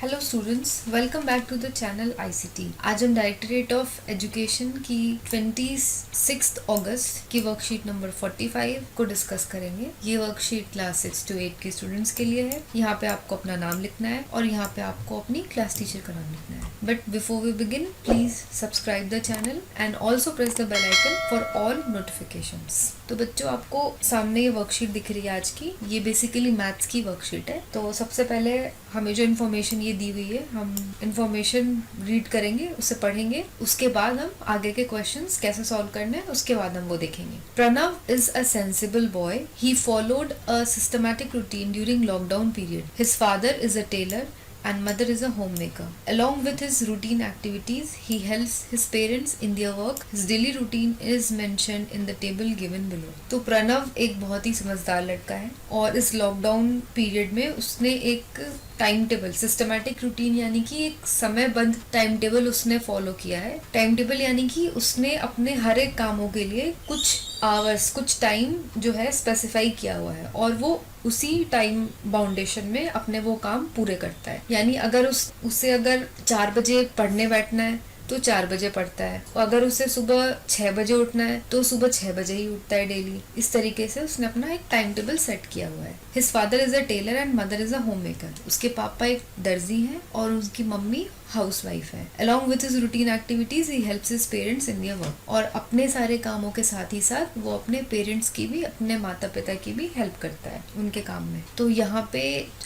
Hello students, welcome back to the channel ICT. आज हम directorate of education की 26 अगस्त की वर्कशीट नंबर 45 को डिस्कस करेंगे। ये वर्कशीट क्लास 6 to 8 के स्टूडेंट्स के लिए है। यहाँ पे आपको अपना नाम लिखना है और यहाँ पे आपको अपनी क्लास टीचर का नाम लिखना है। But before we begin, please subscribe the channel and also press the bell icon for all notifications. तो बच्चों, आपको सामने ये वर्कशीट दिख रही है आज की। ये बेसिकली मैथ्स की वर्कशीट है। तो सबसे पहले हमें जो इन्फॉर्मेशन ये दी हुई है, हम इन्फॉर्मेशन रीड करेंगे, उसे पढ़ेंगे, उसके बाद हम आगे के क्वेश्चंस कैसे सॉल्व करने हैं उसके बाद हम वो देखेंगे। Pranav is a sensible boy. He followed a systematic routine during lockdown period. His father is a tailor and mother is a homemaker. Along with his routine activities, he helps his parents in their work. His daily routine is mentioned in the table given below. तो प्रणव एक बहुत ही समझदार लड़का है और इस lockdown period में उसने एक टाइम टेबल, सिस्टमैटिक रूटीन यानी कि एक समयबद्ध टाइम टेबल उसने फॉलो किया है। टाइम टेबल यानी कि उसने अपने हर एक कामों के लिए कुछ आवर्स, कुछ टाइम जो है स्पेसिफाई किया हुआ है और वो उसी टाइम बाउंडेशन में अपने वो काम पूरे करता है। यानी अगर उसे अगर 4 बजे पढ़ने बैठना है तो 4 बजे पढ़ता है, और अगर उसे सुबह 6 बजे उठना है तो सुबह 6 बजे ही उठता है डेली। इस तरीके से उसने अपना एक टाइम टेबल सेट किया हुआ है। His father is a Taylor and mother is a home maker. उसके पापा एक दर्जी हैं और उसकी मम्मी हाउसवाइफ है। Along with his routine activities, he helps his parents in their work. और अपने सारे कामों के साथ ही साथ वो अपने पेरेंट्स की भी, अपने माता पिता की भी हेल्प करता है उनके काम में। तो यहाँ पे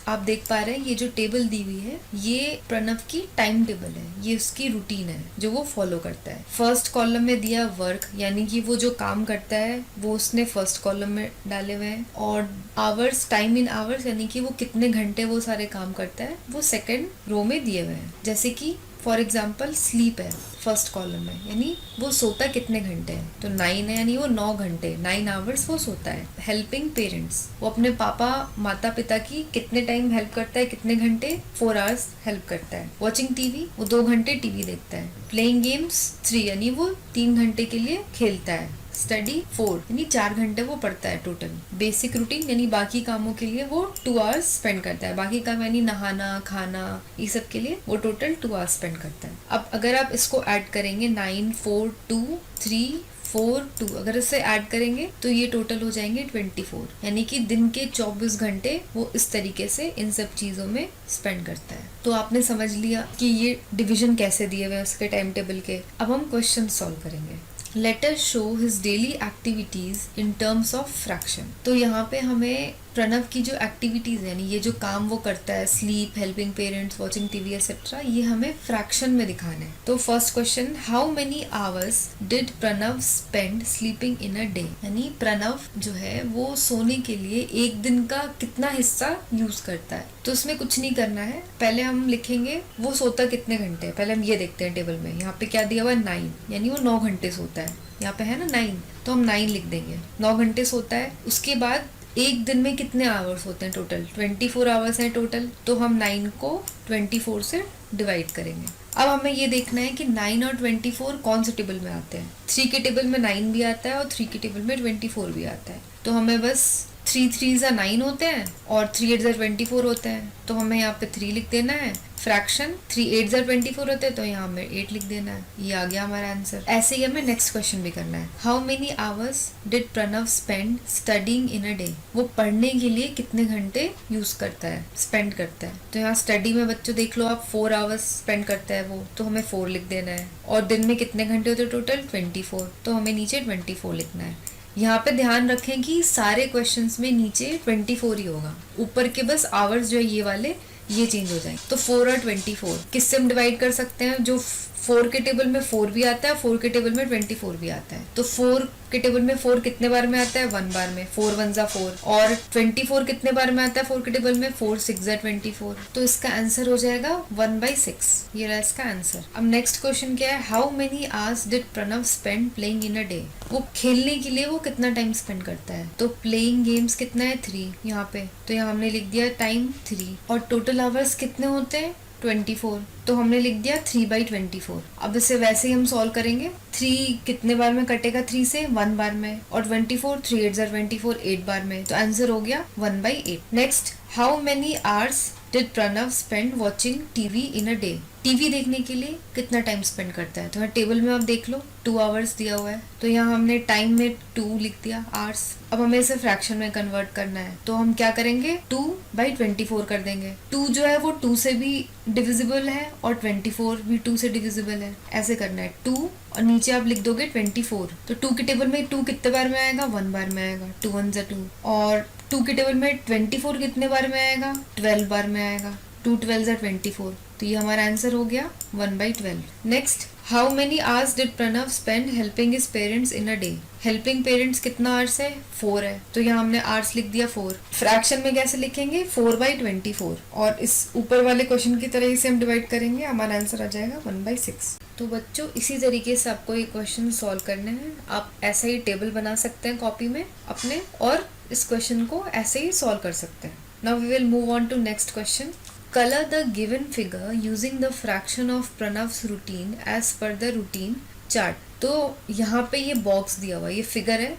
आप देख पा रहे हैं, ये जो टेबल दी हुई है ये प्रणव की टाइम टेबल है, ये उसकी रूटीन है जो वो फॉलो करता है। फर्स्ट कॉलम में दिया वर्क, यानी कि वो जो काम करता है वो उसने फर्स्ट कॉलम में डाले हुए हैं, और आवर्स, टाइम इन आवर्स यानी कि वो कितने घंटे वो सारे काम करता है वो सेकेंड रो में दिए हुए हैं। जैसे कि फॉर एग्जाम्पल स्लीप है फर्स्ट कॉलम में, यानी वो सोता कितने घंटे है, तो 9 है, यानी वो 9 घंटे, 9 आवर्स वो सोता है। हेल्पिंग पेरेंट्स, वो अपने पापा, माता पिता की कितने टाइम हेल्प करता है, कितने घंटे, 4 आवर्स हेल्प करता है। वॉचिंग टीवी, वो 2 घंटे टीवी देखता है। प्लेइंग गेम्स 3, यानी वो 3 घंटे के लिए खेलता है। स्टडी 4, यानी 4 घंटे वो पढ़ता है टोटल। बेसिक रूटीन, यानी बाकी कामों के लिए वो 2 आवर्स स्पेंड करता है। बाकी काम यानी नहाना, खाना, ये सब के लिए वो टोटल 2 आवर्स स्पेंड करता है। अब अगर आप इसको ऐड करेंगे 9, 4, 2, 3, 4, 2, अगर इससे ऐड करेंगे तो ये टोटल हो जाएंगे 24, यानी कि दिन के 24 घंटे वो इस तरीके से इन सब चीजों में स्पेंड करता है। तो आपने समझ लिया कि ये डिवीजन कैसे दिए हुए उसके टाइम टेबल के। अब हम क्वेश्चन सॉल्व करेंगे। Let us show his daily activities in terms of fraction. तो यहाँ पे हमें प्रणव की जो एक्टिविटीज है, यानी ये जो काम वो करता है, sleep, helping parents, watching TV etcetera, ये हमें फ्रैक्शन में दिखाना है। तो first question, how many hours did Pranav spend sleeping in a day, यानी प्रणव जो है वो सोने के लिए एक दिन का कितना हिस्सा यूज करता है। तो इसमें कुछ नहीं करना है, पहले हम लिखेंगे वो सोता कितने घंटे। पहले हम ये देखते हैं टेबल में, यहाँ पे क्या दिया हुआ है 9, यानी वो 9 घंटे सोता है। यहाँ पे है ना 9, तो हम 9 लिख देंगे, 9 घंटे सोता है। उसके बाद एक दिन में कितने आवर्स होते हैं टोटल, 24 आवर्स हैं टोटल, तो हम 9 को 24 से डिवाइड करेंगे। अब हमें ये देखना है कि 9 और 24 कौन से टेबल में आते हैं। 3 के टेबल में 9 भी आता है और 3 के टेबल में 24 भी आता है। तो हमें बस 3 3 9 होते हैं और 3 8 24 होते हैं, तो हमें यहाँ पे 3 लिख देना है। फ्रैक्शन 3 8 24 होते हैं, तो यहाँ हमें 8 लिख देना है। ये आ गया हमारा आंसर। ऐसे ही हमें नेक्स्ट क्वेश्चन भी करना है। How many hours did Pranav spend studying in a day, वो पढ़ने के लिए कितने घंटे यूज करता है, स्पेंड करता है। तो यहाँ स्टडी में बच्चों देख लो आप, 4 आवर्स स्पेंड करता है वो, तो हमें 4 लिख देना है। और दिन में कितने घंटे होते हैं टोटल, 24, तो हमें नीचे 24 लिखना है। यहाँ पे ध्यान रखें कि सारे क्वेश्चंस में नीचे 24 ही होगा, ऊपर के बस आवर्स जो है ये वाले ये चेंज हो जाएंगे। तो 4 और 24 किससे हम डिवाइड कर सकते हैं, जो 4 के टेबल में 4 भी आता है, 4 के टेबल में 24 भी आता है। तो 4 के टेबल में 4 कितने बार में आता है, 1 बार में, 4 1 जा 4। और 24 कितने बार में आता है 4 के टेबल में, 4 6 जा 24। तो इसका आंसर हो जाएगा 1/6, ये रहा इसका आंसर। अब नेक्स्ट क्वेश्चन क्या है, how many hours did Pranav spend playing in a day, वो खेलने के लिए वो कितना टाइम स्पेंड करता है। तो प्लेइंग गेम्स कितना है 3 यहाँ पे, तो यहाँ हमने लिख दिया टाइम 3, और टोटल आवर्स कितने होते हैं 24, तो हमने लिख दिया 3/24। अब इसे वैसे ही हम सॉल्व करेंगे, 3 कितने बार में कटेगा 3 से? 1 बार में। और 24, 3 8 24, 8 बार में। तो आंसर हो गया 1/8। Next, how many hours did Pranav spend watching TV in a day? TV देखने के लिए कितना टाइम स्पेंड करता है? तो यहाँ टेबल में आप देख लो 2 आवर्स दिया हुआ है, तो यहाँ हमने टाइम में 2 लिख दिया आवर्स। अब हमें इसे फ्रैक्शन में कन्वर्ट करना है, तो हम क्या करेंगे? 2/24 कर देंगे। 2 जो है वो 2 से भी डिविजिबल है और 24 भी 2 से डिविजिबल है। ऐसे करना है 2 और नीचे आप लिख दोगे 24। तो 2 के टेबल में 2 कितने बार में आएगा? 1 बार में आएगा। 2 1 2। और 2 के टेबल में 24 कितने बार में आएगा? 12 बार में आएगा। 2 12 24। तो ये हमारा आंसर हो गया 1/12। Next, how many hours did Pranav spend helping his parents in a day? Helping parents कितना आवर्स है? 4 है, तो यहाँ हमने आवर्स लिख दिया 4। फ्रैक्शन में कैसे लिखेंगे? 4/24। और इस ऊपर वाले क्वेश्चन की तरह इसे हम डिवाइड करेंगे, हमारा आंसर आ जाएगा 1/6। तो बच्चों इसी तरीके से आपको ये क्वेश्चन सॉल्व करने हैं। आप ऐसा ही टेबल बना सकते हैं कॉपी में अपने, और इस क्वेश्चन को ऐसे ही सॉल्व कर सकते हैं। Now we will move on to next question. Color the given figure using the fraction of Pranav's routine as per the routine chart. तो यहाँ पे ये बॉक्स दिया हुआ है, ये फिगर है,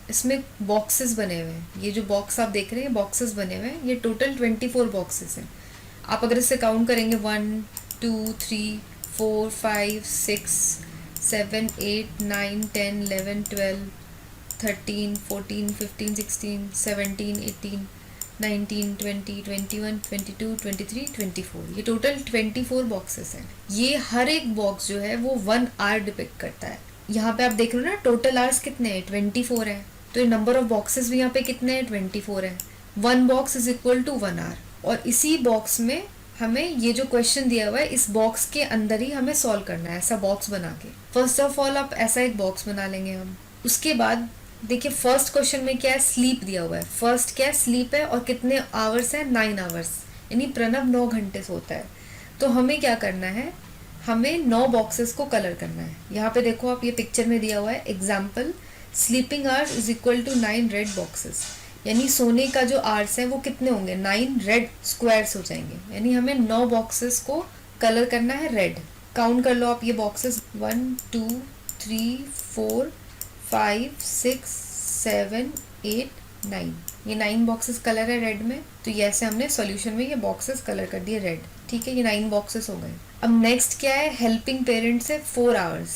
इसमें बॉक्सेस बने हुए हैं। ये जो बॉक्स आप देख रहे हैं बॉक्सेस बने हुए हैं, ये टोटल 24 बॉक्सेस हैं। आप अगर इसे काउंट करेंगे 1 2 3 4 5 6 7 8 9 10 11 12 13 14 15 16 17 18 19 20 21 22 23 24, ये टोटल 24 बॉक्सेस हैं। ये हर एक बॉक्स जो है वो 1 आवर डिपिक्ट करता है। यहाँ पे आप देख रहे हो ना टोटल आवर्स कितने हैं? 24 है। तो ये नंबर ऑफ बॉक्सेस भी यहाँ पे कितने हैं? 24 है। 1 box is equal to 1 hour. और इसी बॉक्स में हमें ये जो क्वेश्चन दिया हुआ है इस बॉक्स के अंदर ही हमें सॉल्व करना है, ऐसा बॉक्स बना के। फर्स्ट ऑफ ऑल आप ऐसा एक बॉक्स बना लेंगे हम। उसके बाद देखिए फर्स्ट क्वेश्चन में क्या है? स्लीप दिया हुआ है। फर्स्ट क्या है? स्लीप है। और कितने आवर्स है? 9 आवर्स, यानी प्रणव 9 घंटे सोता है। तो हमें क्या करना है? हमें 9 बॉक्सेस को कलर करना है। यहाँ पे देखो आप, ये पिक्चर में दिया हुआ है example, sleeping hours is equal to 9 red boxes, यानी सोने का जो आवर्स है वो कितने होंगे? 9 रेड स्क्वायर्स हो जाएंगे, यानी हमें 9 बॉक्सेस को कलर करना है रेड। काउंट कर लो आप ये बॉक्सेस, 1 2 3 4 5 6 7 8 9, ये 9 बॉक्सेस कलर है रेड में। तो ये ऐसे हमने सॉल्यूशन में ये बॉक्सेस कलर कर दिए रेड। ठीक है, ये 9 बॉक्सेस हो गए। अब नेक्स्ट क्या है? हेल्पिंग पेरेंट्स है 4 आवर्स।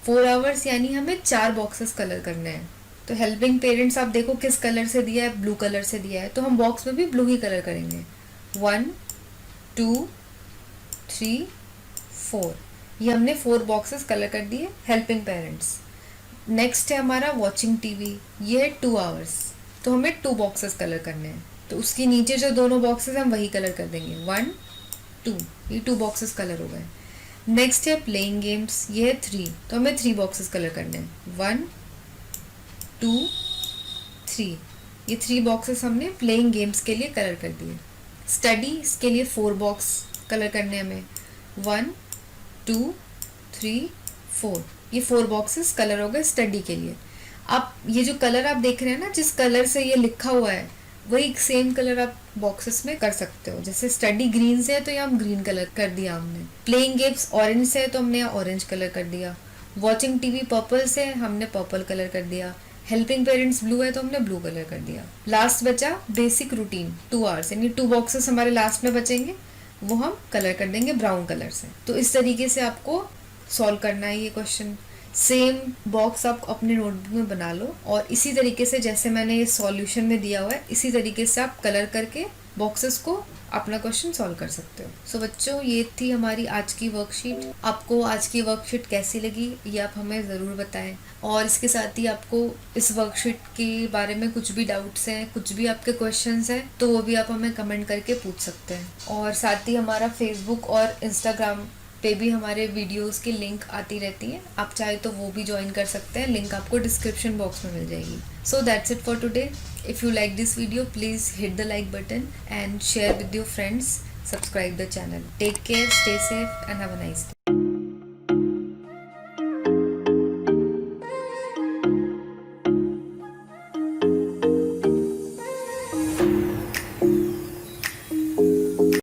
4 आवर्स यानी हमें 4 बॉक्सेस कलर करने हैं। तो हेल्पिंग पेरेंट्स आप देखो किस कलर से दिया है? ब्लू कलर से दिया है, तो हम बॉक्स में भी ब्लू ही कलर करेंगे। 1 2 3 4, ये हमने 4 बॉक्सेस कलर कर दिए हेल्पिंग पेरेंट्स। नेक्स्ट है हमारा वॉचिंग टीवी, ये है 2 आवर्स, तो हमें 2 बॉक्सेस कलर करने हैं। तो उसके नीचे जो दोनों बॉक्सेस हम वही कलर कर देंगे, 1 2, ये 2 बॉक्सेस कलर हो गए। नेक्स्ट है प्लेइंग गेम्स, ये है 3, तो हमें 3 बॉक्सेस कलर करने हैं, 1 2 3, ये 3 बॉक्सेस हमने प्लेइंग गेम्स के लिए कलर कर दिए। स्टडी, इसके लिए 4 बॉक्स कलर करने हमें, 1 2 3 4, ये 4 बॉक्सेस कलर हो गए स्टडी के लिए। आप ये जो कलर आप देख रहे हैं ना, जिस कलर से ये लिखा हुआ है वही सेम कलर आप बॉक्सेस में कर सकते हो। जैसे स्टडी ग्रीन से है तो यहाँ ग्रीन कलर कर दिया हमने। प्लेइंग गेम्स ऑरेंज से है तो हमने यहाँ ऑरेंज कलर कर दिया। वॉचिंग टीवी पर्पल से है, हमने पर्पल कलर कर दिया। हेल्पिंग पेरेंट्स ब्लू है तो हमने ब्लू कलर कर दिया। लास्ट बचा बेसिक रूटीन 2 आवर्स, यानी 2 बॉक्सेस हमारे लास्ट में बचेंगे, वो हम कलर कर देंगे ब्राउन कलर से। तो इस तरीके से आपको सॉल्व करना है ये क्वेश्चन। सेम बॉक्स आप अपने नोटबुक में बना लो और इसी तरीके से जैसे मैंने ये सॉल्यूशन में दिया हुआ है इसी तरीके से आप कलर करके बॉक्सेस को अपना क्वेश्चन सॉल्व कर सकते हो। सो बच्चों, ये थी हमारी आज की वर्कशीट। आपको आज की वर्कशीट कैसी लगी ये आप हमें ज़रूर बताएं, और इसके साथ ही आपको इस वर्कशीट के बारे में कुछ भी डाउट्स हैं, कुछ भी आपके क्वेश्चंस हैं, तो वो भी आप हमें कमेंट करके पूछ सकते हैं। और साथ ही हमारा फेसबुक और इंस्टाग्राम पे भी हमारे वीडियोस की लिंक आती रहती है, आप चाहे तो वो भी ज्वाइन कर सकते हैं, लिंक आपको डिस्क्रिप्शन बॉक्स में मिल जाएगी। So that's it for today. If you like this video, please hit the like button and share with your friends. Subscribe the channel. Take care, stay safe and have a nice day.